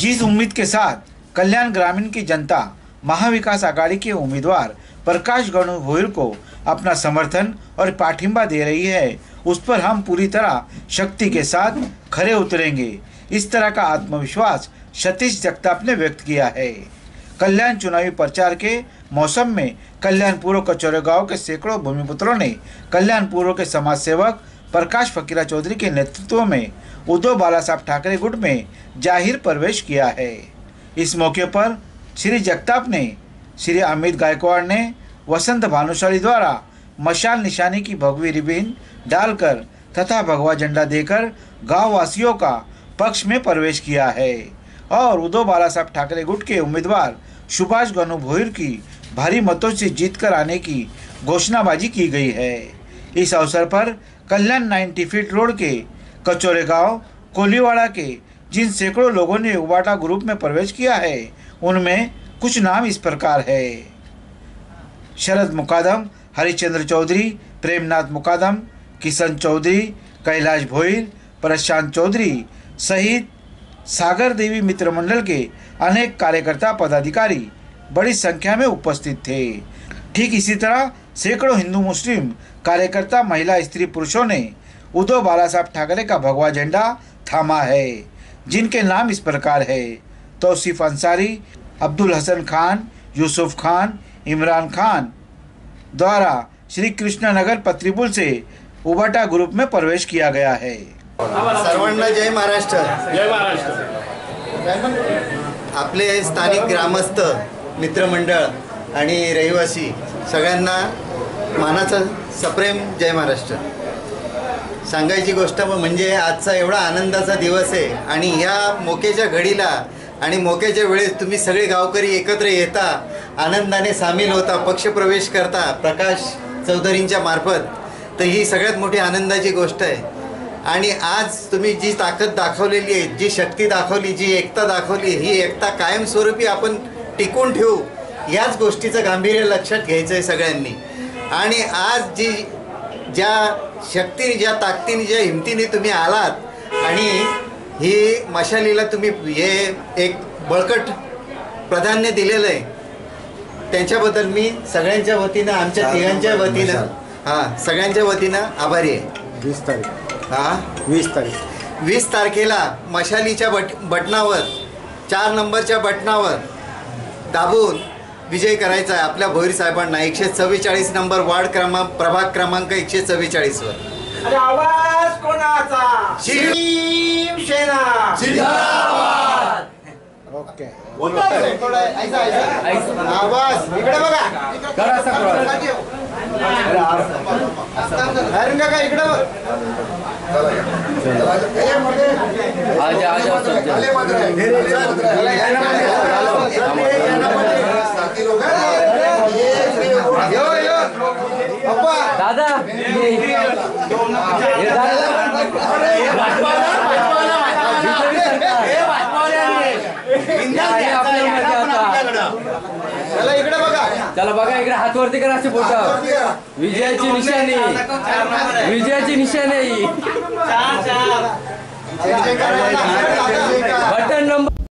जिस उम्मीद के साथ कल्याण ग्रामीण की जनता महाविकास आघाड़ी के उम्मीदवार प्रकाश गणू भोईर को अपना समर्थन और पाठिंबा दे रही है, उस पर हम पूरी तरह शक्ति के साथ खरे उतरेंगे। इस तरह का आत्मविश्वास सतीश जगताप ने व्यक्त किया है। कल्याण चुनावी प्रचार के मौसम में कल्याण पूर्व कचौरे गांव के सैकड़ों भूमिपुत्रों ने कल्याण पूर्व के समाज सेवक प्रकाश फकीरा चौधरी के नेतृत्व में उद्धव बालासाहब ठाकरे गुट में जाहिर प्रवेश किया है। इस मौके पर श्री जगताप ने श्री अमित गायकवाड़ ने वसंत भानुशाली द्वारा मशाल निशानी की भगवी रिबन डालकर तथा भगवा झंडा देकर गांव वासियों का पक्ष में प्रवेश किया है और उद्धव बालासाहब ठाकरे गुट के उम्मीदवार सुभाष गणू भोईर की भारी मतों से जीत कर आने की घोषणाबाजी की गई है। इस अवसर पर कल्याण 90 फीट रोड के कचौरे गांव कोलीवाड़ा के जिन सैकड़ों लोगों ने उबाटा ग्रुप में प्रवेश किया है, उनमें कुछ नाम इस प्रकार है। शरद मुकादम, हरिश्चंद्र चौधरी, प्रेमनाथ मुकादम, किशन चौधरी, कैलाश भोईर, प्रशांत चौधरी सहित सागर देवी मित्र मंडल के अनेक कार्यकर्ता पदाधिकारी बड़ी संख्या में उपस्थित थे। ठीक इसी तरह सैकड़ों हिंदू मुस्लिम कार्यकर्ता, महिला, स्त्री, पुरुषों ने उद्धव बालासाहब ठाकरे का भगवा झंडा थामा है, जिनके नाम इस प्रकार है। तौसीफ अंसारी, अब्दुल हसन खान, यूसुफ खान, इमरान खान द्वारा श्री कृष्णनगर पत्रीपुल से उबाटा ग्रुप में प्रवेश किया गया है। सर्वांना जय महाराष्ट्र। जय महाराष्ट्र। आपले स्थानिक ग्रामस्थ, मित्रमंडळ आणि रहिवासी सगळ्यांना मानाचा सप्रेम जय महाराष्ट्र। सांगायची गोष्ट म्हणजे आजचा एवढा आनंदाचा दिवस आहे आणि ह्या मोक्याच्या घडीला आणि मोक्याच्या वेळेस तुम्ही सगळे गावकरी एकत्र येता, आनंदाने सामील होता, पक्षप्रवेश करता प्रकाश चौधरींच्या मार्फत, तर ही सगळ्यात मोठी आनंदाची गोष्ट आहे। आणि आज तुम्ही जी ताकद दाखवलेली आहे, जी शक्ती दाखवली, जी एकता दाखवली, ही एकता कायमस्वरूपी आपण टिकून ठेवू, याच गोष्टीचं गांभीर्य लक्षात घ्यायचं आहे सगळ्यांनी। आणि आज जी ज्या शक्तीने, ज्या ताकदीने, ज्या हिमतीने तुम्ही आलात आणि ही मशालीला तुम्ही हे एक बळकट प्राधान्य दिलेलं आहे, त्यांच्याबद्दल मी सगळ्यांच्या वतीनं, आमच्या तिघांच्या वतीनं, सगळ्यांच्या वतीनं आभारी आहे। 20 तारखेला मशालीच्या बटनावर, 4 नंबरच्या बटनावर दाबून विजय करायचा आहे आपल्या भोईर साहेबांना। 144 नंबर वार्ड क्रमांक, प्रभाग क्रमांक 144 वर। आवाज कोणाचा? शिवसेना जिंदाबाद। ओके, आवाज इकडे बघा, का इकडे दादा इकडे बघा, चला बघा इकडे हात वरती करा, असे बोट, विजयाची निशाणी, विजयाची निशाणी, बटन नंबर